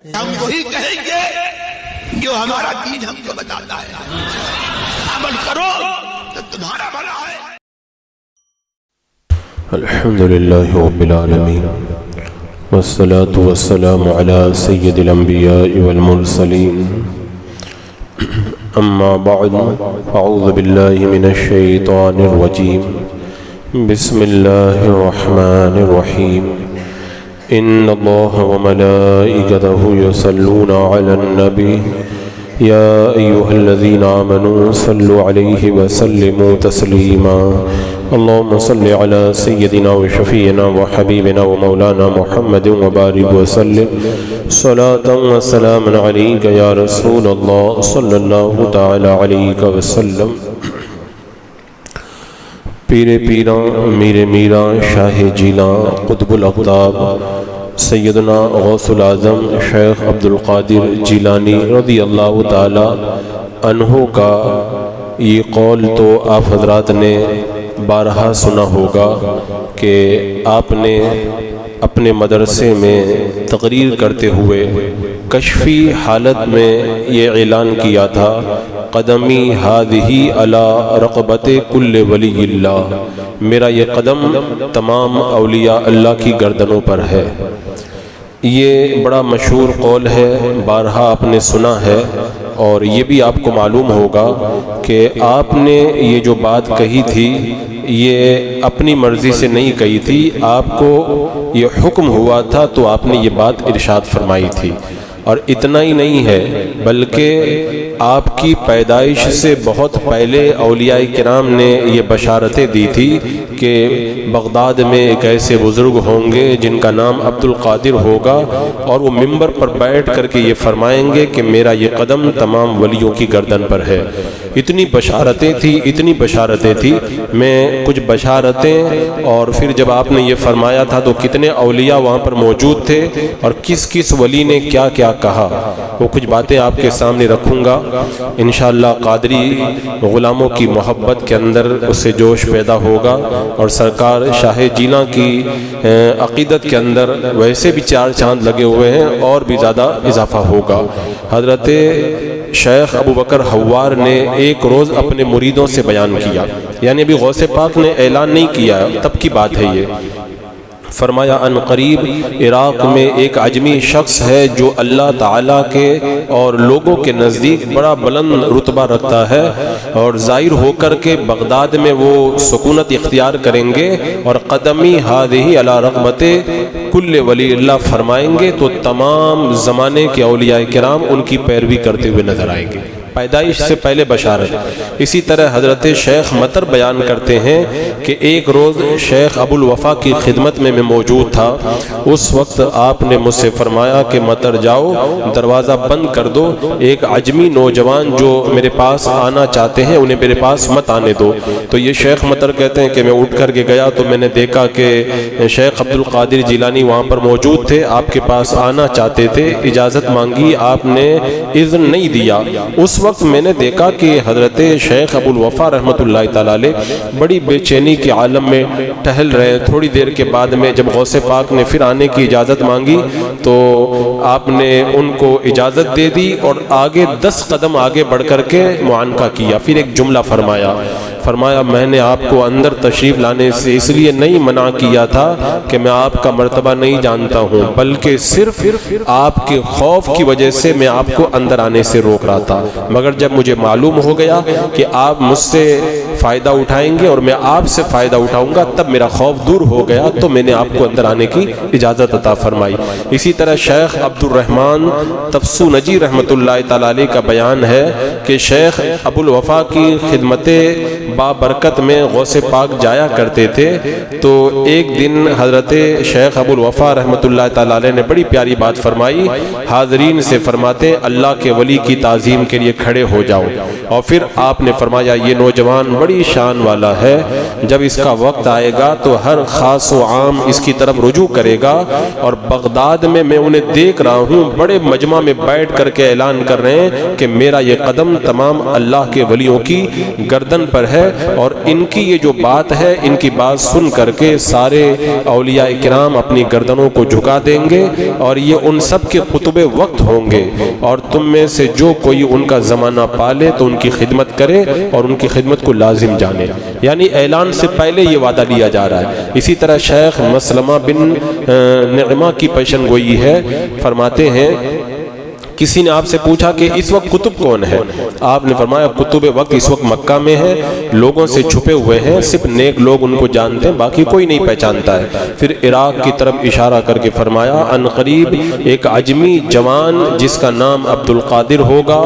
ہم وہی کہیں گے جو ہمارا دین ہم کو بتاتا ہے، عمل کرو تو تمہارا بھلا ہے۔ الحمدللہ رب العالمین والصلاة والسلام على سید الانبیاء والمرسلین، اما بعد اعوذ باللہ من الشیطان الرجیم، بسم اللہ الرحمن الرحیم، ان اللہ وملائکتہ یصلون علی النبی یا ایہا الذین آمنوا صلوا علیہ وسلموا تسلیما، اللهم صل على سيدنا وشفينا وحبيبنا ومولانا محمد وبارك وسلم صلاة وسلاما عليك يا رسول الله صلى الله تعالى عليك وسلم۔ پیر پیراں میر میراں شاہ جیلاں قطب الاقطاب سیدنا غوث العظم شیخ عبدالقادر جیلانی رضی اللہ تعالی عنہ کا یہ قول تو آپ حضرات نے بارہا سنا ہوگا کہ آپ نے اپنے مدرسے میں تقریر کرتے ہوئے کشفی حالت میں یہ اعلان کیا تھا، قدمی ہادہی علی رقبت کل ولی اللہ، میرا یہ قدم تمام اولیاء اللہ کی گردنوں پر ہے۔ یہ بڑا مشہور قول ہے، بارہا آپ نے سنا ہے، اور یہ بھی آپ کو معلوم ہوگا کہ آپ نے یہ جو بات کہی تھی یہ اپنی مرضی سے نہیں کہی تھی، آپ کو یہ حکم ہوا تھا تو آپ نے یہ بات ارشاد فرمائی تھی۔ اور اتنا ہی نہیں ہے بلکہ آپ کی پیدائش سے بہت پہلے اولیاء کرام نے یہ بشارتیں دی تھی کہ بغداد میں ایک ایسے بزرگ ہوں گے جن کا نام عبدالقادر ہوگا، اور وہ ممبر پر بیٹھ کر کے یہ فرمائیں گے کہ میرا یہ قدم تمام ولیوں کی گردن پر ہے۔ اتنی بشارتیں تھی، میں کچھ بشارتیں، اور پھر جب آپ نے یہ فرمایا تھا تو کتنے اولیاء وہاں پر موجود تھے اور کس کس ولی نے کیا کیا کہا، وہ کچھ باتیں آپ کے سامنے رکھوں گا انشاءاللہ۔ قادری غلاموں کی محبت کے اندر اس سے جوش پیدا ہوگا، اور سرکار شاہ جیلاں کی عقیدت کے اندر ویسے بھی چار چاند لگے ہوئے ہیں اور بھی زیادہ اضافہ ہوگا۔ حضرت شیخ ابو بکر حوار نے ایک روز اپنے مریدوں سے بیان کیا، یعنی ابھی غوث پاک نے اعلان نہیں کیا، تب کی بات ہے یہ۔ فرمایا ان قریب عراق میں ایک عجمی شخص ہے جو اللہ تعالیٰ کے اور لوگوں کے نزدیک بڑا بلند رتبہ رکھتا ہے، اور ظاہر ہو کر کے بغداد میں وہ سکونت اختیار کریں گے اور قدمی ہادہی علی رغبت کل ولی اللہ فرمائیں گے تو تمام زمانے کے اولیاء کرام ان کی پیروی کرتے ہوئے نظر آئیں گے۔ پیدائش سے پہلے بشارت۔ اسی طرح حضرت شیخ مطر بیان کرتے ہیں کہ ایک روز شیخ ابو الوفا کی خدمت میں موجود تھا، اس وقت آپ نے مجھ سے فرمایا کہ مطر جاؤ دروازہ بند کر دو، ایک عجمی نوجوان جو میرے پاس آنا چاہتے ہیں انہیں میرے پاس مت آنے دو۔ تو یہ شیخ مطر کہتے ہیں کہ میں اٹھ کر کے گیا تو میں نے دیکھا کہ شیخ عبدالقادر جیلانی وہاں پر موجود تھے، آپ کے پاس آنا چاہتے تھے، اجازت مانگی، آپ نے اذن نہیں دیا۔ اس وقت میں نے دیکھا کہ حضرت شیخ ابو الوفا رحمۃ اللہ تعالی علیہ بڑی بے چینی کے عالم میں ٹہل رہے ہیں۔ تھوڑی دیر کے بعد میں جب غوث پاک نے پھر آنے کی اجازت مانگی تو آپ نے ان کو اجازت دے دی اور آگے 10 قدم آگے بڑھ کر کے معانقہ کیا، پھر ایک جملہ فرمایا میں نے آپ کو اندر تشریف لانے سے اس لیے نہیں منع کیا تھا کہ میں آپ کا مرتبہ نہیں جانتا ہوں، بلکہ صرف آپ کے خوف کی وجہ سے میں آپ کو اندر آنے سے روک رہا تھا، مگر جب مجھے معلوم ہو گیا کہ آپ مجھ سے فائدہ اٹھائیں گے اور میں آپ سے فائدہ اٹھاؤں گا تب میرا خوف دور ہو گیا، تو میں نے آپ کو اندر آنے کی اجازت عطا فرمائی۔ اسی طرح شیخ عبد الرحمن تفسو نجی رحمۃ اللہ تعالی علیہ کا بیان ہے کہ شیخ ابو الوفا کی خدمت بابرکت میں غوث پاک جایا کرتے تھے، تو ایک دن حضرت شیخ ابو الوفا رحمۃ اللہ تعالی علیہ نے بڑی پیاری بات فرمائی، حاضرین سے فرماتے اللہ کے ولی کی تعظیم کے لیے کھڑے ہو جاؤ، اور پھر آپ نے فرمایا یہ نوجوان بڑی بڑی شان والا ہے، جب اس کا وقت آئے گا تو ہر خاص و عام اس کی طرف رجوع کرے گا، اور بغداد میں میں انہیں دیکھ رہا ہوں بڑے مجمع میں بیٹھ کر کے اعلان کر رہے ہیں کہ میرا یہ قدم تمام اللہ کے ولیوں کی گردن پر ہے، اور ان کی یہ جو بات ہے، ان کی بات سن کر کے سارے اولیاء کرام اپنی گردنوں کو جھکا دیں گے، اور یہ ان سب کے قطب وقت ہوں گے، اور تم میں سے جو کوئی ان کا زمانہ پالے تو ان کی خدمت کرے اور ان کی خدمت کو لازم جانے۔ یعنی اعلان سے پہلے یہ وعدہ لیا جا رہا ہے۔ اسی طرح شیخ مسلمہ بن نعمہ کی پیشن گوئی ہے، فرماتے ہیں کسی نے آپ سے پوچھا کہ اس وقت قطب کون ہے؟ آپ نے فرمایا قطب وقت اس وقت مکہ میں ہے، لوگوں سے چھپے ہوئے ہیں، صرف نیک لوگ ان کو جانتے ہیں، باقی کوئی نہیں پہچانتا ہے۔ پھر عراق کی طرف اشارہ کر کے فرمایا ان قریب ایک عجمی جوان جس کا نام عبد القادر ہوگا،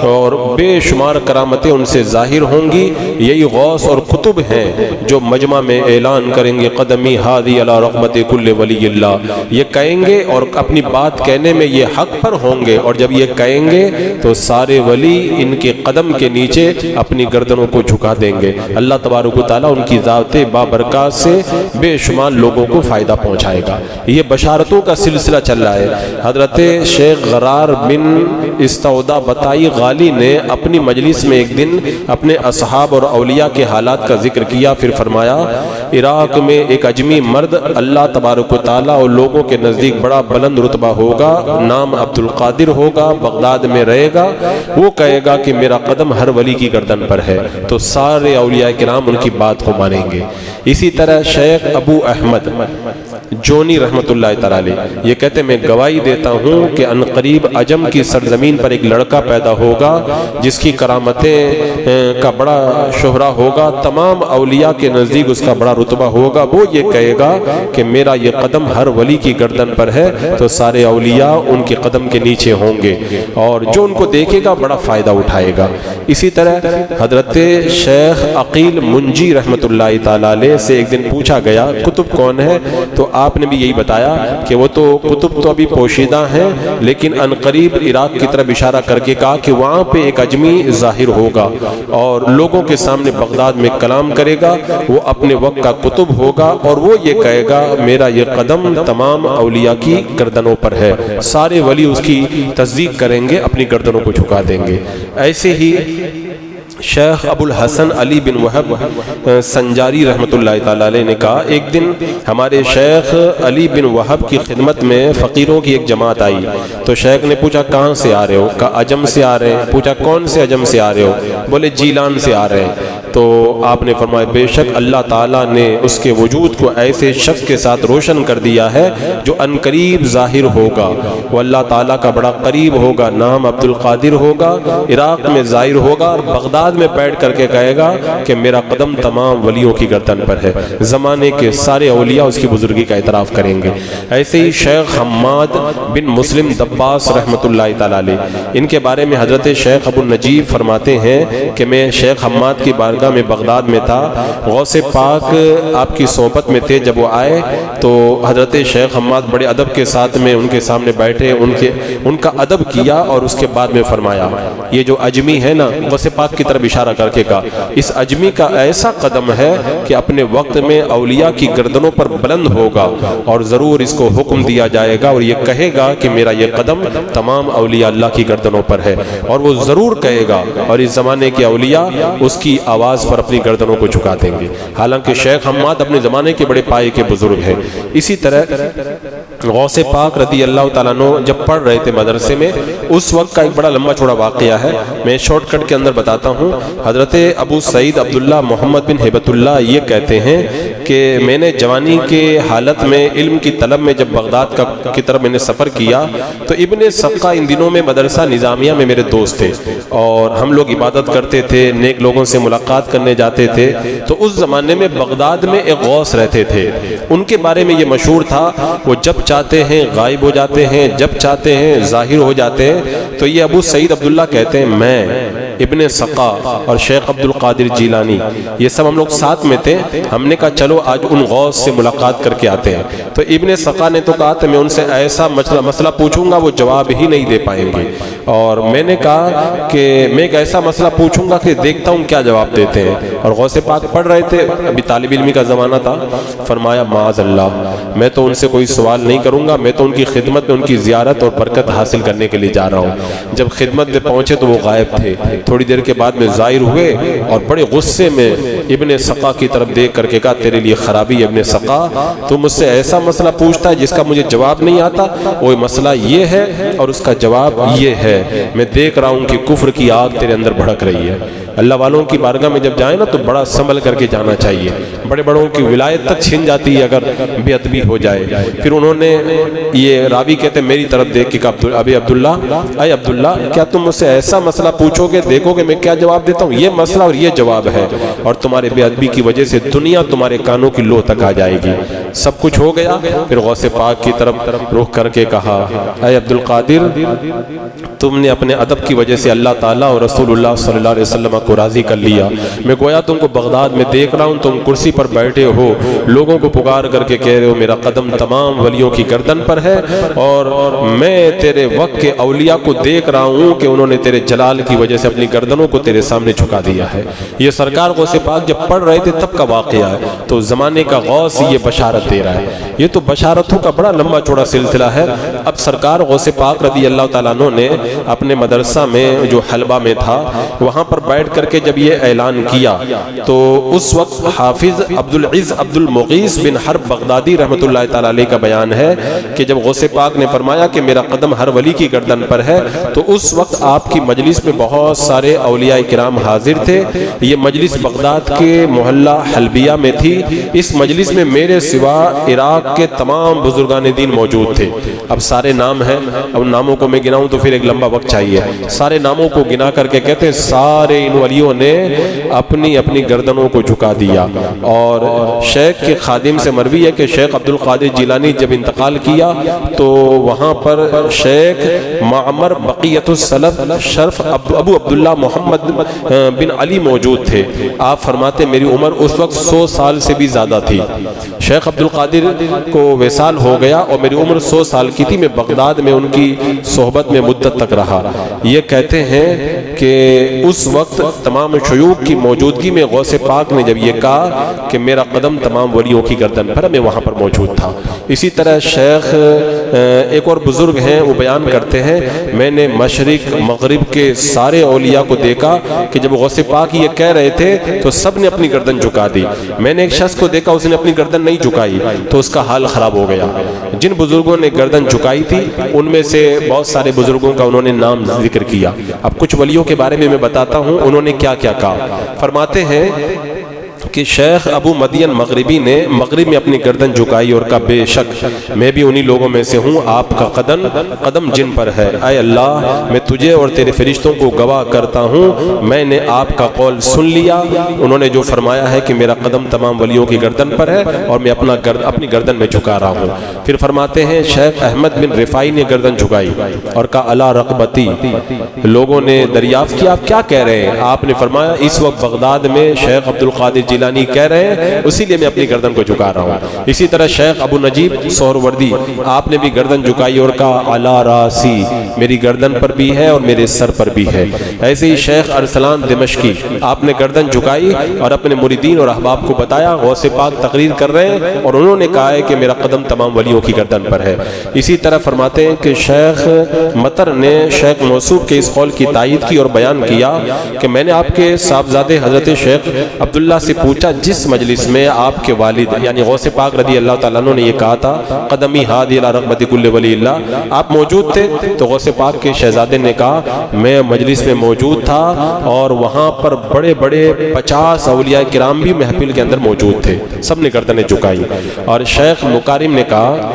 اور بے شمار کرامتیں ان سے ظاہر ہوں گی، یہی غوث اور قطب ہیں جو مجمع میں اعلان کریں گے قدمی ہادی علی رغبت کل ولی اللہ، یہ کہیں گے اور اپنی بات کہنے میں یہ حق پر ہوں گے، اور جب یہ کہیں گے تو سارے ولی ان کے قدم کے نیچے اپنی گردنوں کو جھکا دیں گے۔ اللہ تبارک و تعالیٰ ان کی ذات بابرکات سے بے شمار لوگوں کو فائدہ پہنچائے گا۔ یہ بشارتوں کا سلسلہ چل رہا ہے۔ حضرت شیخ غرار بن استودع بطائی غالی نے اپنی مجلس میں ایک دن اپنے اصحاب اور اولیاء کے حالات کا ذکر کیا، پھر فرمایا عراق میں ایک عجمی مرد اللہ تبارک و تعالیٰ اور لوگوں کے نزدیک بڑا بلند رتبہ ہوگا، نام عبد القادر ہوگا، بغداد میں رہے گا، وہ کہے گا کہ میرا قدم ہر ولی کی گردن پر ہے، تو سارے اولیاء کرام ان کی بات کو مانیں گے۔ اسی طرح شیخ ابو احمد جونی رحمت اللہ تعالی علیہ یہ کہتے ہیں میں گواہی دیتا ہوں کہ ان قریب عجم کی سرزمین پر ایک لڑکا پیدا ہوگا جس کی کرامتیں کا بڑا شہرہ ہوگا، تمام اولیاء کے نزدیک اس کا بڑا رتبہ ہوگا، وہ یہ کہے گا کہ میرا یہ قدم ہر ولی کی گردن پر ہے، تو سارے اولیاء ان کے قدم کے نیچے ہوں گے، اور جو ان کو دیکھے گا بڑا فائدہ اٹھائے گا۔ اسی طرح حضرت شیخ عقیل منجی رحمت اللہ تعالی علیہ سے ایک دن پوچھا گیا قطب کون ہے؟ تو آپ نے بھی یہی بتایا کہ وہ تو قطب تو ابھی پوشیدہ ہیں، لیکن ان قریب عراق کی طرف اشارہ کر کے کہا کہ وہاں پہ ایک عجمی ظاہر ہوگا اور لوگوں کے سامنے بغداد میں کلام کرے گا، وہ اپنے وقت کا قطب ہوگا، اور وہ یہ کہے گا میرا یہ قدم تمام اولیاء کی گردنوں پر ہے، سارے ولی اس کی تصدیق کریں گے، اپنی گردنوں کو جھکا دیں گے۔ ایسے ہی شیخ ابو الحسن علی بن وہب سنجاری رحمت اللہ تعالیٰ علیہ نے کہا ایک دن ہمارے شیخ علی بن وہب کی خدمت میں فقیروں کی ایک جماعت آئی، تو شیخ نے پوچھا کہاں سے آ رہے ہو؟ کہا عجم سے آ رہے ہیں۔ پوچھا کون سے عجم سے آ رہے ہو؟ بولے جیلان سے آ رہے ہیں۔ تو آپ نے فرمایا بے شک اللہ تعالیٰ نے اس کے وجود کو ایسے شخص کے ساتھ روشن کر دیا ہے جو ان قریب ظاہر ہوگا، وہ اللہ تعالیٰ کا بڑا قریب ہوگا، نام عبد القادر ہوگا، عراق میں ظاہر ہوگا، اور بغداد میں بیٹھ کر کے کہے گا کہ میرا قدم تمام ولیوں کی گردن پر ہے، زمانے کے سارے اولیاء اس کی بزرگی کا اعتراف کریں گے۔ ایسے ہی شیخ حماد بن مسلم دباس رحمت اللہ تعالیٰ علیہ، ان کے بارے میں حضرت شیخ ابو النجیب فرماتے ہیں کہ میں شیخ حماد کی بارگاہ میں بغداد میں تھا، غوث پاک آپ کی صحبت میں تھے، جب وہ آئے تو حضرت شیخ حماد بڑے ادب کے ساتھ میں ان کے سامنے بیٹھے، ان کا ادب کیا، اور اس کے بعد میں فرمایا یہ جو اجمی ہے نا، غوث پاک کی طرف اشارہ کر کے کہا اس اجمی کا ایسا قدم ہے کہ اپنے وقت میں اولیاء کی گردنوں پر بلند ہوگا، اور ضرور اس کو حکم دیا جائے گا اور یہ کہے گا کہ میرا یہ قدم تمام اولیاء اللہ کی گردنوں پر ہے، اور وہ ضرور کہے گا، اور اس زمانے کے اولیاء اس کی آواز پر اپنی گردنوں کو جھکا دیں گے۔ حالانکہ شیخ حماد اپنے زمانے کے بڑے پائے کے بزرگ ہیں۔ اسی طرح غوث پاک رضی اللہ تعالیٰ عنہ جب پڑھ رہے تھے مدرسے میں، اس وقت کا ایک بڑا لمبا چوڑا واقعہ ہے، میں شارٹ کٹ کے اندر بتاتا ہوں۔ حضرت ابو سعید عبداللہ محمد بن ہبت اللہ یہ کہتے ہیں کہ میں نے جوانی کے حالت میں علم کی طلب میں جب بغداد کی طرف میں نے سفر کیا تو ابن سقہ ان دنوں میں مدرسہ نظامیہ میں میرے دوست تھے، اور ہم لوگ عبادت کرتے تھے، نیک لوگوں سے ملاقات کرنے جاتے تھے۔ تو اس زمانے میں بغداد میں ایک غوث رہتے تھے، ان کے بارے میں یہ مشہور تھا وہ جب چاہتے ہیں غائب ہو جاتے ہیں، جب چاہتے ہیں ظاہر ہو جاتے ہیں۔ تو یہ ابو سعید عبداللہ کہتے ہیں میں ابن سقا اور شیخ عبد القادر جیلانی، یہ سب ہم لوگ ساتھ میں تھے۔ ہم نے کہا چلو آج ان غوث سے ملاقات کر کے آتے ہیں۔ تو ابن سقا نے تو کہا تھا میں ان سے ایسا مسئلہ پوچھوں گا وہ جواب ہی نہیں دے پائیں گے، اور میں نے کہا کہ میں ایک ایسا مسئلہ پوچھوں گا کہ دیکھتا ہوں کیا جواب دیتے ہیں۔ اور غوث پاک پڑھ رہے تھے، ابھی طالب علمی کا زمانہ تھا، فرمایا معاذ اللہ، میں تو ان سے کوئی سوال نہیں کروں گا، میں تو ان کی خدمت میں ان کی زیارت اور برکت حاصل کرنے کے لیے جا رہا ہوں۔ جب خدمت میں پہنچے تو وہ غائب تھے، تھوڑی دیر کے بعد میں ظاہر ہوئے اور بڑے غصے میں ابن سقا کی طرف دیکھ کر کے کہا تیرے لیے خرابی ابن سقا، تو مجھ سے ایسا مسئلہ پوچھتا ہے جس کا مجھے جواب نہیں آتا، وہ مسئلہ یہ ہے اور اس کا جواب یہ ہے، میں دیکھ رہا ہوں کہ کفر کی آگ تیرے اندر بھڑک رہی ہے۔ اللہ والوں کی بارگاہ میں جب جائیں نا تو بڑا سنبھل کر کے جانا چاہیے، بڑے بڑوں کی ولایت تک چھن جاتی ہے اگر بے ادبی ہو جائے۔ پھر انہوں نے یہ راوی کہتے ہیں میری طرف دیکھ کے کہا ابھی عبداللہ، اے عبداللہ کیا تم مجھ سے ایسا مسئلہ پوچھو گے، دیکھو کہ میں کیا جواب دیتا ہوں، یہ مسئلہ اور یہ جواب ہے، اور تمہارے بے ادبی کی وجہ سے دنیا تمہارے کانوں کی لو تک آ جائے گی۔ سب کچھ ہو گیا، پھر غوث پاک کی طرف رخ کر کے کہا اے عبد القادر، تم نے اپنے ادب کی وجہ سے اللہ تعالیٰ اور رسول اللہ صلی اللہ علیہ وسلم کو راضی کر لیا۔ میں گویا تم کو بغداد میں دیکھ رہا ہوں، تم کرسی پر بیٹھے ہو، لوگوں کو پکار کر کے کہہ رہے ہو میرا قدم تمام ولیوں کی گردن پر ہے، اور میں تیرے وقت کے اولیاء کو دیکھ رہا ہوں کہ انہوں نے تیرے جلال کی وجہ سے اپنی گردنوں کو تیرے سامنے جھکا دیا ہے۔ یہ سرکار غوث پاک جب پڑھ رہے تھے تب کا واقعہ ہے، تو زمانے کا غوث یہ بشارت دے رہا ہے۔ یہ تو بشارتوں کا بڑا لمبا چوڑا سلسلہ ہے۔ اب سرکار غوث پاک رضی اللہ تعالیٰ عنہ نے اپنے مدرسہ میں جو حلبہ میں تھا وہاں پر بیٹھ کر کے جب یہ اعلان کیا تو اس وقت حافظ عبدالعز عبد المغیث بن حرب بغدادی رحمۃ اللہ تعالیٰ علیہ کا بیان ہے کہ جب غوث پاک نے فرمایا کہ میرا قدم ہر ولی کی گردن پر ہے تو اس وقت آپ کی مجلس میں بہت سارے اولیاء کرام حاضر تھے۔ یہ مجلس بغداد کے محلہ حلبیہ میں تھی۔ اس مجلس میں میرے سوا عراق کے تمام بزرگان دین موجود تھے۔ اب سارے نام ہیں، اب ناموں کو میں گناؤں تو پھر ایک لمبا وقت چاہیے، سارے ناموں کو گنا کر کے کہتے ہیں سارے ان ولیوں نے اپنی اپنی گردنوں کو جھکا دیا۔ اور شیخ کے خادم سے مروی ہے کہ شیخ عبد القادر جیلانی جب انتقال کیا تو وہاں پر شیخ معمر بقیت السلف شرف ابو عبداللہ محمد بن علی موجود تھے۔ آپ فرماتے میری عمر اس وقت 100 سال سے بھی زیادہ تھی۔ شیخ عبد القادر کو وصال ہو گیا اور میری عمر 100 سال کی تھی۔ میں بغداد میں ان کی صحبت میں مدت تک رہا۔ یہ کہتے ہیں کہ اس وقت تمام شیوخ کی موجودگی میں غوث پاک نے جب یہ کہا کہ میرا قدم تمام ولیوں کی گردن پر، میں وہاں پر موجود تھا۔ اسی طرح شیخ ایک اور بزرگ ہیں، وہ بیان کرتے ہیں میں نے مشرق مغرب کے سارے اولیاء کو دیکھا کہ جب غوث پاک یہ کہہ رہے تھے تو سب نے اپنی گردن جھکا دی۔ میں نے ایک شخص کو دیکھا اس نے اپنی گردن نہیں جھکائی تو اس کا حال خراب ہو گیا۔ جن بزرگوں نے گردن جھکائی تھی ان میں سے بہت سارے بزرگوں کا انہوں نے نام ذکر کیا۔ اب کچھ ولیوں کے بارے میں بتاتا ہوں انہوں نے کیا کیا کہا۔ فرماتے ہیں کہ شیخ ابو مدین مغربی نے مغرب میں اپنی گردن جھکائی اور کہا بے شک میں بھی انہی لوگوں میں سے ہوں، آپ کا قدم جن پر ہے۔ اے اللہ میں تجھے اور تیرے فرشتوں کو گواہ کرتا ہوں میں نے آپ کا قول سن لیا۔ انہوں نے جو فرمایا ہے کہ میرا قدم تمام ولیوں کی گردن پر ہے اور میں اپنی گردن میں جھکا رہا ہوں۔ پھر فرماتے ہیں شیخ احمد بن رفاعی نے گردن جھکائی اور کہا الا رقبتی۔ لوگوں نے دریافت کیا آپ کیا کہہ رہے ہیں؟ آپ نے فرمایا اس وقت بغداد میں شیخ عبد القادر جیلانی کہہ رہے ہیں اسی لیے میں اپنی گردن کو جھکا رہا ہوں۔ اسی طرح شیخ ابو نجیب سہروردی آپ نے بھی گردن جھکائی اور کہا علی راسی، میری گردن پر بھی ہے اور میرے سر پر بھی ہے۔ ایسے ہی شیخ ارسلان دمشقی آپ نے گردن جھکائی اور اپنے مریدین اور احباب کو بتایا غوث پاک تقریر کر رہے ہیں اور انہوں نے کہا ہے کہ میرا قدم تمام ولیوں کی گردن پر ہے۔ اسی طرح فرماتے ہیں کہ شیخ مطر نے شیخ موصوف کے اس قول کی تائید کی اور بیان کیا کہ میں نے آپ کے صاحبزادے حضرت شیخ عبداللہ سے پوچھا جس مجلس میں آپ کے والد یعنی غوث پاک رضی اللہ تعالیٰ عنہ نے یہ کہا تھا قدمی ہادی الی رغبت کل ولی اللہ، آپ موجود تھے؟ تو غوث پاک کے شہزادے نے کہا میں مجلس میں موجود تھا اور وہاں پر بڑے بڑے 50 اولیاء کرام بھی محفل کے اندر موجود تھے، سب نے گردنیں جھکائی۔ اور شیخ مکارم نے کہا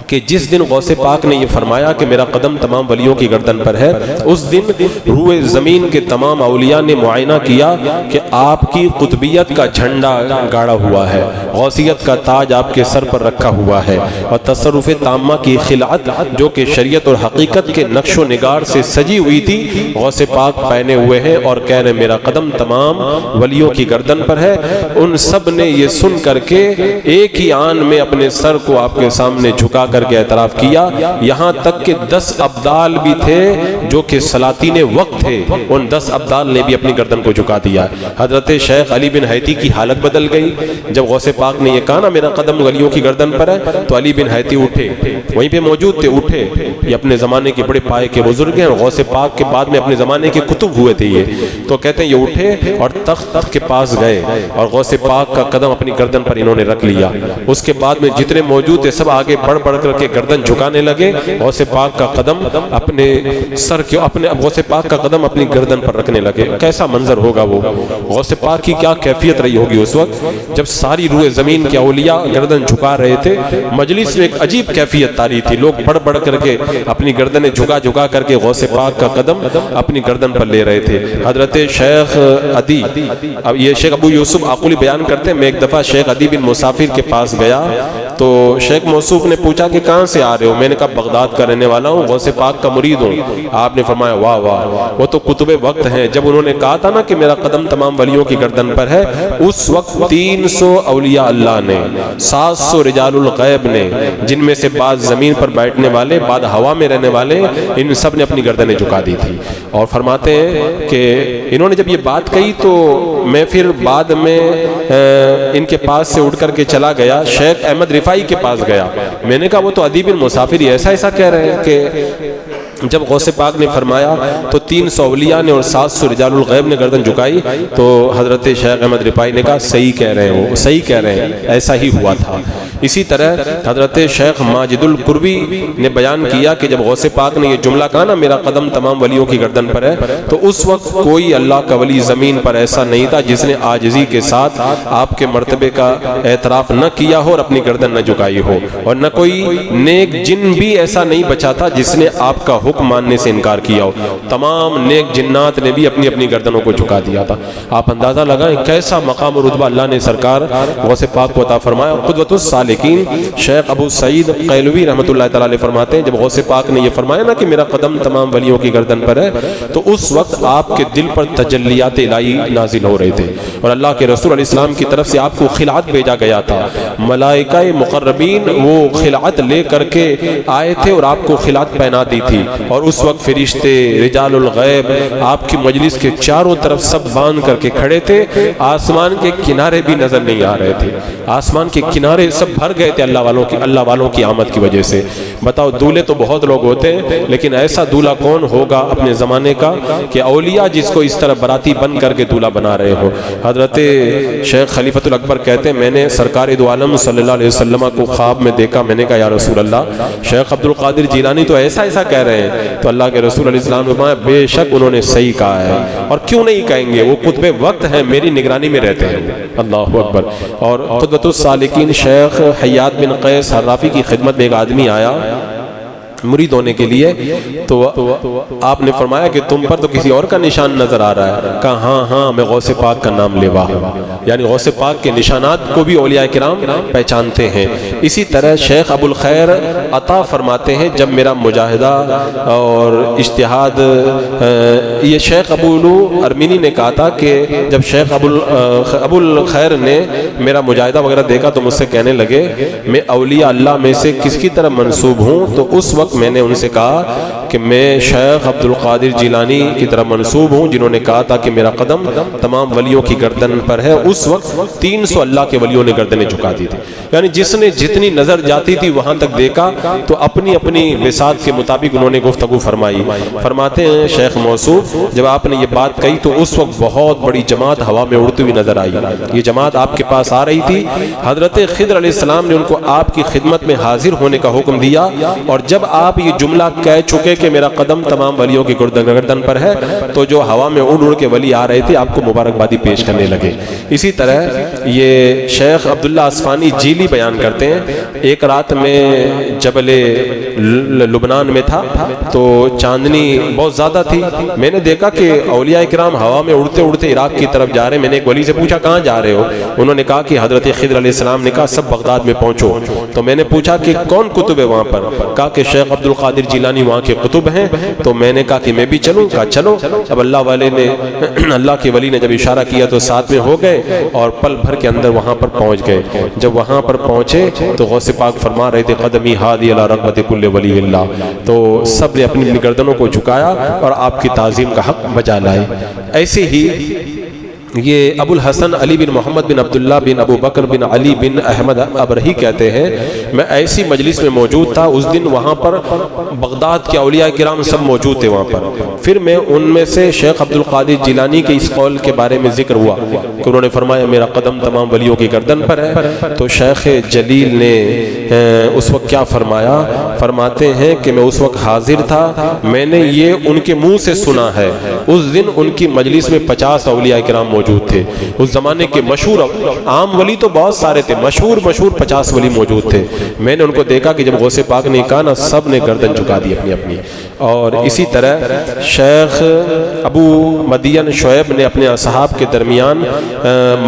کہ جس دن غوث پاک نے یہ فرمایا کہ میرا قدم تمام ولیوں کی گردن پر ہے، اس دن روئے زمین کے تمام اولیاء نے معائنہ کیا کہ آپ کی قطبیت کا جھنڈا گاڑا ہوا ہے، غوثیت کا تاج آپ کے سر پر رکھا ہوا ہے، اور تصرف تامہ کی خلعت جو کہ شریعت اور حقیقت کے نقش و نگار سے سجی ہوئی تھی، غوث پاک پہنے ہوئے ہیں اور کہہ رہے میرا قدم تمام ولیوں کی گردن پر ہے۔ ان سب نے یہ سن کر کے ایک ہی آن میں اپنے سر کو آپ کے سامنے جھکا کر کے اعتراف کیا، یہاں تک کہ 10 ابدال بھی تھے جو کہ سلاطین وقت تھے، ان 10 ابدال نے بھی اپنی گردن کو جھکا دیا۔ حضرت شیخ علی بن حیتی کی حالت بدل گئی، جب غوث پاک نے یہ کہا نا میرا قدم ولیوں کی گردن پر ہے، تو علی بن حیتی اٹھے، وہیں پہ موجود تھے، اٹھے، یہ اپنے زمانے کے بڑے پائے کے بزرگ ہیں اور غوث پاک کے بعد میں اپنے زمانے کے کتب ہوئے تھے یہ، تو کہتے ہیں یہ اٹھے اور تخت کے پاس گئے اور غوث پاک کا قدم اپنی گردن پر انہوں نے رکھ لیا۔ اس کے بعد میں جتنے موجود تھے سب آگے بڑھ بڑھ کر کے گردن جھکانے لگے، غوث پاک کا قدم اپنے سر کے غوث پاک کا قدم اپنی گردن پر رکھنے لگے۔ کیسا منظر ہوگا وہ، غوث پاک کی کیا کیفیت رہی ہوگی اس وقت جب ساری روئے زمین کے اولیاء گردن جھکا رہے تھے۔ مجلس میں ایک عجیب کیفیت تاری تھی، لوگ بڑھ بڑھ کر کے اپنی گردنیں جھکا کر کے غوث پاک کا قدم اپنی گردن پر لے رہے تھے۔ حضرت شیخ عدی، اب یہ شیخ ابو یوسف آقلی بیان کرتے ہیں، میں ایک دفعہ شیخ عدی بن مسافر کے پاس گیا تو شیخ موصوف نے پوچھا کہ کہاں سے آ رہے ہو؟ میں نے کہا بغداد کا رہنے والا ہوں، غوث پاک کا مرید ہوں۔ آپ نے فرمایا واہ واہ، وہ تو قطب وقت ہیں۔ جب انہوں نے کہا تھا نا کہ میرا قدم تمام ولیوں کی گردن پر ہے، اس وقت 300 اولیاء اللہ نے، 700 رجال الغیب نے، جن میں سے بعض زمین پر بیٹھنے والے، بعض ہوا میں رہنے والے، ان سب نے اپنی گردنیں جھکا دی تھی۔ اور فرماتے ہیں کہ انہوں نے جب یہ بات کہی تو میں پھر بعد میں ان کے پاس سے اٹھ کر کے چلا گیا، شیخ احمد رفاعی کے پاس گیا، میں نے کہا وہ تو عدی بن مسافر ہی ایسا کہہ رہے ہیں کہ جب غوث پاک نے فرمایا تو 300 اولیاء نے اور 700 رجال الغیب نے گردن جھکائی، تو حضرت شیخ احمد رفاعی نے کہا صحیح کہہ رہے ہیں، وہ صحیح کہہ رہے ہیں، ایسا ہی ہوا تھا۔ اسی طرح حضرت شیخ ماجد القربی نے بیان کیا کہ جب غوث پاک نے یہ جملہ کہا نا میرا قدم تمام ولیوں کی گردن پر ہے، تو اس وقت کوئی اللہ کا ولی زمین پر ایسا نہیں تھا جس نے عاجزی کے ساتھ آپ کے مرتبے کا اعتراف نہ کیا ہو اور اپنی گردن نہ جھکائی ہو، اور نہ کوئی نیک جن بھی ایسا نہیں بچا تھا جس نے آپ کا حکم ماننے سے انکار کیا ہو، تمام نیک جنات نے بھی اپنی اپنی گردنوں کو جھکا دیا تھا۔ آپ اندازہ لگائیں کیسا مقام و رتبہ اللہ نے سرکار غوث پاک کو عطا فرمایا۔ قدوۃ السالکین شیخ ابو سعید قیلوی رحمۃ اللہ تعالی علیہ فرماتے ہیں جب غوث پاک نے یہ فرمایا نا کہ میرا قدم تمام ولیوں کی گردن پر ہے، تو اس وقت آپ کے دل پر تجلیات الہی نازل ہو رہے تھے اور اللہ کے رسول علیہ السلام کی طرف سے آپ کو خلعت بھیجا گیا تھا۔ ملائکہ مقربین وہ خلعت لے کر کے آئے تھے اور آپ کو خلعت پہنا دی تھی، اور اس وقت فرشتے رجال الغیب آپ کی مجلس کے چاروں طرف سب باندھ کر کے کھڑے تھے، آسمان کے کنارے بھی نظر نہیں آ رہے تھے، آسمان کے کنارے سب بھر گئے تھے اللہ والوں کی آمد کی وجہ سے۔ بتاؤ دولے تو بہت لوگ ہوتے ہیں لیکن ایسا دولہ کون ہوگا اپنے زمانے کا کہ اولیاء جس کو اس طرح براتی بن کر کے دولہ بنا رہے ہو۔ حضرت شیخ خلیفۃ الاکبر کہتے ہیں میں نے سرکار دو عالم صلی اللہ علیہ وسلم کو خواب میں دیکھا، میں نے کہا یا رسول اللہ شیخ عبد القادر جیلانی تو ایسا کہہ رہے ہیں، تو اللہ کے رسول علیہ السلام نے فرمایا بے شک انہوں نے صحیح کہا ہے، اور کیوں نہیں کہیں گے، وہ قطب وقت ہیں، میری نگرانی میں رہتے ہیں۔ اللہ اکبر۔ اور قدوۃ السالکین شیخ حیات بن قیس حرافی کی خدمت میں ایک آدمی آیا مرید ہونے کے لیے، تو آپ نے فرمایا کہ تم پر تو کسی اور کا نشان نظر آ رہا ہے، کہا ہاں میں غوث پاک کا نام لیوا ہوں، یعنی غوث پاک کے نشانات کو بھی اولیاء کرام پہچانتے ہیں۔ اسی طرح شیخ ابو الخیر عطا فرماتے ہیں جب میرا مجاہدہ اور اجتہاد، یہ شیخ ابو ارمینی نے کہا تھا کہ جب شیخ ابو الخیر نے میرا مجاہدہ وغیرہ دیکھا تو مجھ سے کہنے لگے میں اولیاء اللہ میں سے کس کی طرف منسوب ہوں، تو اس وقت میں نے ان سے کہا کہ میں شیخ عبد القادر جیلانی کی طرف منسوب ہوں جنہوں نے کہا تھا کہ میرا قدم تمام ولیوں کی گردن پر ہے۔ اس وقت 300 اللہ کے ولیوں نے گردنیں جھکا دی تھی، یعنی جس نے جتنی نظر جاتی تھی وہاں تک دیکھا، تو اپنی اپنی بساط کے مطابق انہوں نے گفتگو فرمائی۔ فرماتے ہیں شیخ موصوف جب آپ نے یہ بات کہی تو اس وقت بہت بڑی جماعت ہوا میں اڑتی ہوئی نظر آئی، یہ جماعت آپ کے پاس آ رہی تھی، حضرت خضر علیہ السلام نے ان کو آپ کی خدمت میں حاضر ہونے کا حکم دیا، اور جب آپ یہ جملہ کہہ چکے کہ میرا قدم تمام ولیوں کی گردن پر ہے، تو جو ہوا میں اڑ کے ولی آ رہے تھے آپ کو مبارکبادی پیش کرنے لگے۔ اسی طرح یہ شیخ عبداللہ اصفہانی جیلی تفصیلی بیان کرتے ہیں۔ ایک رات میں جبل لبنان میں تھا تو چاندنی بہت زیادہ تھی، میں نے دیکھا کہ اولیاء کرام ہوا میں اڑتے اڑتے عراق کی طرف جا رہے ہیں۔ میں نے ایک ولی سے پوچھا کہاں جا رہے ہو؟ انہوں نے کہا کہ حضرت خضر علیہ السلام نے کہا سب بغداد میں پہنچو۔ تو میں نے پوچھا کہ کون کتب ہے وہاں پر؟ کہا کہ شیخ عبد القادر جیلانی وہاں کے کتب ہیں۔ تو میں نے کہا کہ میں بھی چلوں؟ کہا چلو۔ اب اللہ کے ولی نے جب اشارہ کیا تو ساتھ میں ہو گئے اور پل بھر کے اندر وہاں پر پہنچ گئے۔ جب وہاں پر پہنچے تو غوث پاک فرما رہے تھے قدمی ہادی علی رغبت کل ولی اللہ، تو سب نے اپنی اپنی گردنوں کو جھکایا اور آپ کی تعظیم کا حق بجا لائے۔ ایسے ہی یہ ابو الحسن علی بن محمد بن عبداللہ بن ابو بکر بن علی بن احمد ابرہی کہتے ہیں میں ایسی مجلس میں موجود تھا اس دن، وہاں پر بغداد کے اولیاء کرام سب موجود تھے وہاں پر۔ پھر میں ان میں سے شیخ عبد القادر جیلانی کے اس قول کے بارے میں ذکر ہوا کہ انہوں نے فرمایا میرا قدم تمام ولیوں کی گردن پر ہے۔ تو شیخ جلیل نے اس وقت کیا فرمایا؟ فرماتے ہیں کہ میں اس وقت حاضر تھا، میں نے یہ ان کے منہ سے سنا ہے۔ اس دن ان کی مجلس میں 50 اولیاء کرام موجود تھے۔ اس زمانے کے مشہور عام ولی تو بہت سارے تھے، مشہور 50 ولی موجود تھے۔ میں نے ان کو دیکھا کہ جب غوث پاک نے کہا نا سب نے گردن جھکا دی اپنی اپنی۔ اور اسی طرح شیخ ابو مدین شعیب نے اپنے اصحاب کے درمیان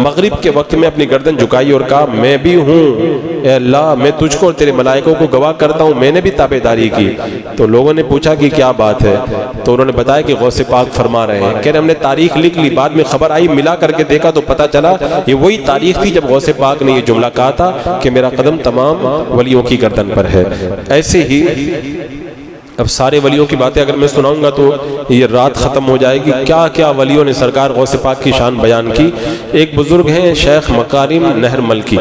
مغرب کے وقت میں اپنی گردن جھکائی اور کہا میں بھی ہوں اے اللہ، میں تجھ کو اور تیرے ملائکوں کو گواہ کرتا ہوں میں نے بھی تابعداری کی۔ تو لوگوں نے پوچھا کہ کیا بات ہے؟ تو انہوں نے بتایا کہ غوث پاک فرما رہے ہیں، کہہ رہے ہم نے تاریخ لکھ لی، بعد میں خبر آئی ملا کر کے دیکھا تو پتہ چلا یہ وہی تاریخ تھی جب غوث پاک نے یہ جملہ کہا تھا کہ میرا قدم تمام ولیوں کی گردن پر ہے۔ ایسے ہی اب سارے ولیوں کی باتیں اگر میں سناؤں گا تو یہ رات ختم ہو جائے گی، کیا کیا ولیوں نے سرکار غوث پاک کی شان بیان کی۔ ایک بزرگ ہیں شیخ مکارم نہر ملکی،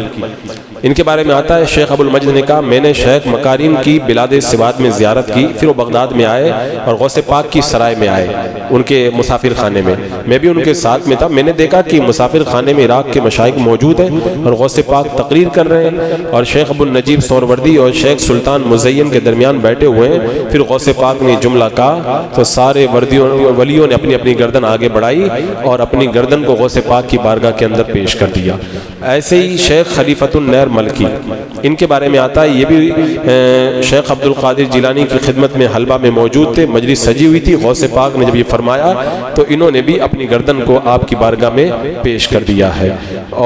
ان کے بارے میں آتا ہے شیخ ابو المجد نے کہا میں نے شیخ مکارم کی بلاد سوات میں زیارت کی، پھر وہ بغداد میں آئے اور غوث پاک کی سرائے میں آئے ان کے مسافر خانے میں، میں بھی ان کے ساتھ میں تھا۔ میں نے دیکھا کہ مسافر خانے میں عراق کے مشائخ موجود ہیں اور غوث پاک تقریر کر رہے ہیں اور شیخ ابو النجیب سہروردی اور شیخ سلطان مزین کے درمیان بیٹھے ہوئے ہیں۔ پھر غوث پاک نے جملہ کہا تو سارے ولیوں نے اپنی اپنی گردن آگے بڑھائی اور اپنی گردن کو غوث پاک کی بارگاہ کے اندر پیش کر دیا۔ ایسے ہی شیخ خلیفۃ النہر ملکی، ان کے بارے میں آتا ہے یہ بھی شیخ عبد القادر جیلانی کی خدمت میں حلبہ میں موجود تھے، مجلس سجی ہوئی تھی، غوث پاک نے جب یہ فرمایا تو انہوں نے بھی اپنی گردن کو آپ کی بارگاہ میں پیش کر دیا ہے۔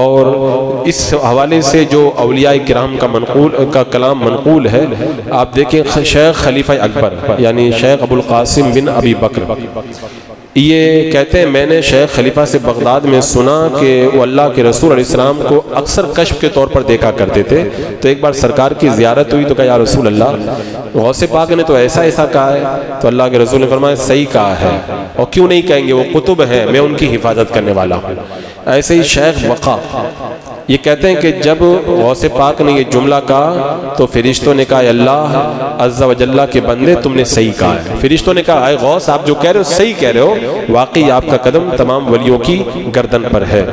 اور اس حوالے سے جو اولیاء کرام کا کلام منقول ہے، آپ دیکھیں شیخ خلیفہ اکبر یعنی شیخ ابو القاسم بن ابی بکر یہ کہتے ہیں میں نے شیخ خلیفہ سے بغداد میں سنا کہ وہ اللہ کے رسول علیہ السلام کو اکثر کشف کے طور پر دیکھا کرتے تھے۔ تو ایک بار سرکار کی زیارت ہوئی تو کہا یا رسول اللہ غوث پاک نے تو ایسا ایسا کہا ہے، تو اللہ کے رسول نے فرمایا صحیح کہا ہے، اور کیوں نہیں کہیں گے، وہ کتب ہیں، میں ان کی حفاظت کرنے والا ہوں۔ ایسے ہی شیخ وقا یہ کہتے ہیں کہ جب غوث پاک نے یہ جملہ کہا تو فرشتوں نے کہا اے اللہ عز و جل کے بندے تم نے صحیح کہا ہے۔ فرشتوں نے کہا اے غوث آپ جو کہہ رہے ہو صحیح کہہ رہے ہو، واقعی آپ کا قدم تمام ولیوں کی گردن پر ہے۔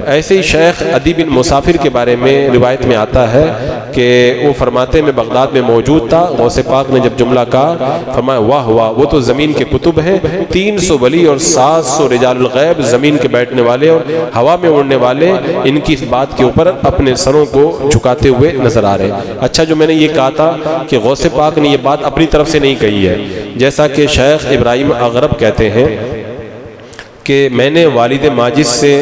ایسے ہی شیخ عدی بن مسافر کے بارے میں روایت میں آتا ہے کہ وہ فرماتے میں بغداد میں موجود تھا، غوث پاک نے جب جملہ کہا فرمایا واہ واہ وہ تو زمین کے کتب ہیں، 300 ولی اور 700 رجال الغیب زمین کے بیٹھنے والے اور ہوا میں اڑنے والے ان کی اس بات کے اوپر اپنے سروں کو جھکاتے ہوئے نظر آ رہے ہیں۔ اچھا جو میں نے یہ کہا تھا کہ غوث پاک نے یہ بات اپنی طرف سے نہیں کہی ہے، جیسا کہ شیخ ابراہیم اغرب کہتے ہیں کہ میں نے والد ماجد سے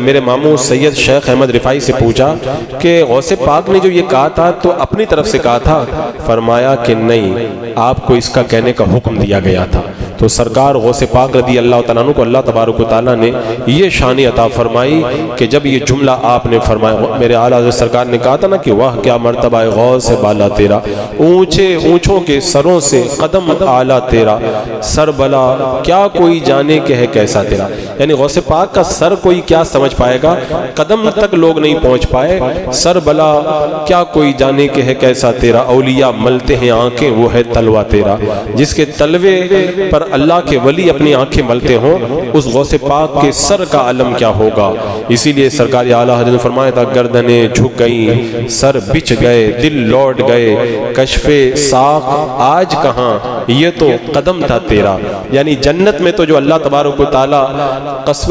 میرے ماموں سید شیخ احمد رفاعی سے پوچھا کہ غوث پاک نے جو یہ کہا تھا تو اپنی طرف سے کہا تھا؟ فرمایا کہ نہیں، آپ کو اس کا کہنے کا حکم دیا گیا تھا۔ تو سرکار غوث پاک رضی اللہ تعالیٰ عنہ کو اللہ تبارک و تعالیٰ نے یہ شان عطا فرمائی کہ جب یہ جملہ آپ نے فرمایا، میرے اعلیٰ حضرت سرکار نے کہا تھا نا کہ واہ کیا مرتبہ غوث بالا تیرا، اونچے اونچوں کے سروں سے قدم اعلیٰ تیرا، سر بلا کیا کوئی جانے کہ ہے کیسا تیرا۔ یعنی غوث پاک کا سر کوئی کیا سمجھ پائے گا، قدم تک لوگ نہیں پہنچ پائے، سر بلا کیا کوئی جانے کہ ہے کیسا تیرا، اولیاء ملتے ہیں آنکھیں وہ ہے تلوہ تیرا، جس کے تلوے پر اللہ کے ولی اپنی آنکھیں ملتے ہوں اس غوث پاک کے سر کا علم کیا ہوگا۔ اسی لیے سرکار اعلیٰ حضرت نے فرمایا تھا گردنیں جھک گئیں، سر بچھ گئے، دل لوٹ گئے، کشف ساق آج کہاں، یہ تو قدم تھا تیرا۔ یعنی جنت میں تو جو اللہ تبارک و تعالیٰ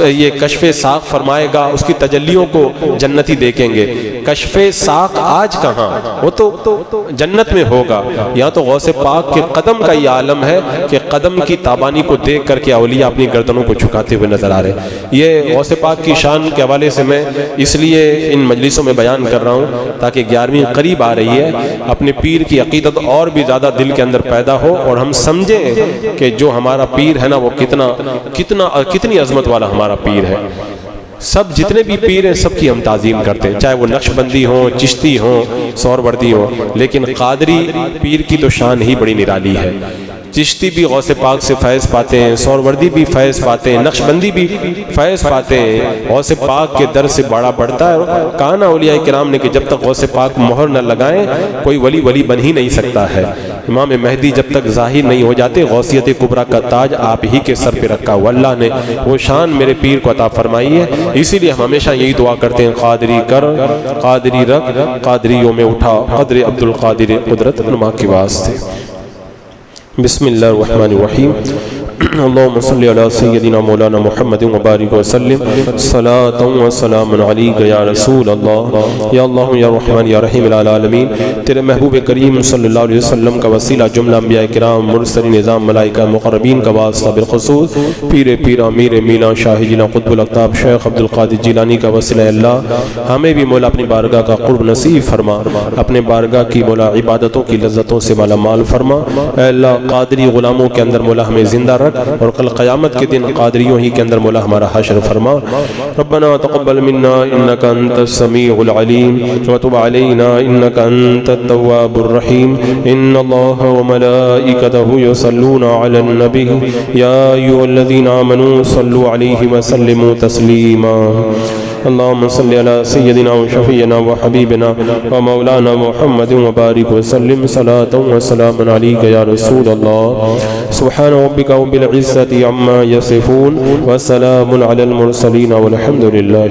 یہ کشف ساق فرمائے گا اس کی تجلیوں کو جنتی دیکھیں گے، کشف ساق آج کہاں، وہ تو جنت میں ہوگا۔ یہاں تو غوث پاک کے قدم کا یہ عالم ہے کہ قدم کی تابانی کو دیکھ کر کے اولیاء اپنی گردنوں کو جھکاتے ہوئے نظر آ رہے ہیں۔ یہ غوث پاک کی شان کے حوالے سے میں اس لیے ان مجلسوں میں بیان کر رہا ہوں تاکہ 11ویں قریب آ رہی ہے، اپنے پیر کی عقیدت اور بھی زیادہ دل کے اندر پیدا ہو اور ہم سمجھیں کہ جو ہمارا پیر ہے نا وہ کتنی عظمت والا ہمارا پیر ہے۔ سب جتنے بھی پیر ہیں سب کی ہم تعظیم کرتے ہیں، چاہے وہ نقش بندی ہوں، چشتی ہوں، سہروردی ہوں، لیکن قادری پیر کی تو شان ہی بڑی نرالی ہے۔ چشتی بھی غوث پاک سے فیض پاتے ہیں، سہروردی بھی فیض پاتے ہیں، نقش بندی بھی فیض پاتے ہیں، غوث پاک کے در سے بڑا بڑھتا ہے۔ کہا نا اولیاء کرام نے کہ جب تک غوث پاک مہر نہ لگائیں کوئی ولی بن ہی نہیں سکتا ہے۔ امام مہدی جب تک ظاہر نہیں ہو جاتے رغبت کبریٰ کا تاج آپ ہی کے سر پہ رکھا ہوا، اللہ نے وہ شان میرے پیر کو عطا فرمائی ہے۔ اسی لیے ہم ہمیشہ یہی دعا کرتے ہیں قادری کر، قادری رکھ، قادریوں میں اٹھا، قدر عبدالقادر قدرت نما کے واسطے۔ بسم اللہ الرحمن الرحیم۔ اللہم صلی علی سیدنا مولانا محمد وبارک وسلم، صلاۃ و سلام علیک یا رسول اللہ، یا اللہ یا رحمان یا رحیم العالمین۔ تیرے محبوب کریم صلی اللہ علیہ وسلم کا وسیلہ جملہ انبیاء کرام، مرسلین، نظام ملائکہ مقربین کا واسطہ، بالخصوص پیر امیر مینا شاہ جیلان قطب الاقطاب شیخ عبدالقادر جیلانی کا وسیلہ اللہ ہمیں بھی مولا اپنی بارگاہ کا قرب نصیب فرما، اپنے بارگاہ کی مولا عبادتوں کی لذتوں سے مالا مال فرما۔ اے اللہ قادری غلاموں کے اندر مولا ہمیں زندہ رکھ اور کل قیامت کے دن قادریوں ہی کے اندر مولا ہمارا حشر فرما۔ ربنا تقبل منا انك انت السميع العليم وتب علينا انك انت التواب الرحيم۔ ان الله وملائكته يصلون على النبي يا ايها الذين امنوا صلوا عليه وسلموا تسليما۔ اللهم صل على سيدنا وشفيعنا وحبيبنا ومولانا محمد وبارك وسلم، صلاة وسلام عليك يا رسول الله۔ سبحان ربك رب العزة عما يصفون وسلام على المرسلين والحمد لله۔